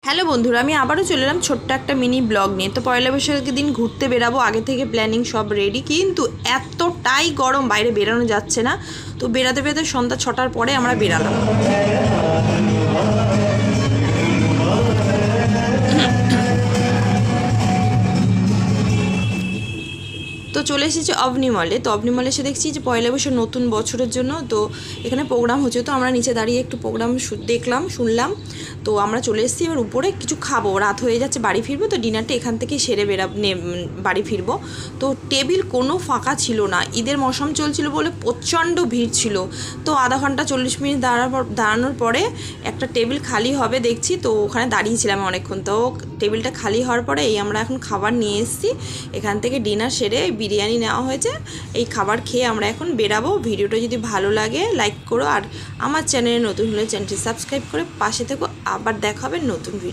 Hello বন্ধুরা, আমি আবারও চলে এলাম ছোট্ট একটা মিনি ব্লগ নিয়ে। তো পয়লা বৈশাখের দিন ঘুরতে বেরাবো, আগে থেকে প্ল্যানিং সব রেডি, কিন্তু এতটাই গরম বাইরে বেরানো যাচ্ছে না। তো বেরাতে বেরাতে সন্ধ্যা 6টার পরে আমরা বেরালাম। তো চলে এসেছি অবনি মলে। তো অবনি মলে এসে দেখছি যে পয়লা বৈশাখ নতুন বছরের জন্য তো এখানে প্রোগ্রাম হচ্ছে। তো আমরা নিচে দাঁড়িয়ে একটু প্রোগ্রাম দেখলাম, শুনলাম। তো আমরা চলে এসেছি এবার উপরে কিছু খাবো, রাত হয়ে যাচ্ছে, বাড়ি ফিরবো। তো ডিনারটা এখান থেকেই সেরে বাড়ি ফিরবো। তো টেবিল কোনো ফাঁকা ছিল না, ঈদের মৌসুম চলছিল বলে প্রচণ্ড ভিড় ছিল। তো আধা ঘন্টা 40 মিনিট দাঁড়ানোর পরে একটা টেবিল খালি হবে দেখছি। তো ওখানে দাঁড়িয়েছিলাম অনেকক্ষণ। তো টেবিলটা খালি হওয়ার পরে এই আমরা এখন খাবার নিয়ে এসেছি। এখান থেকে ডিনার সেরে বিরিয়ানি নেওয়া হয়েছে। এই খাবার খেয়ে আমরা এখন বেরাবো। ভিডিওটা যদি ভালো লাগে লাইক করো, আর আমার চ্যানেলে নতুন হলে চ্যানেলটি সাবস্ক্রাইব করে পাশে থেকো। আবার দেখা হবে নতুন ভিডিও।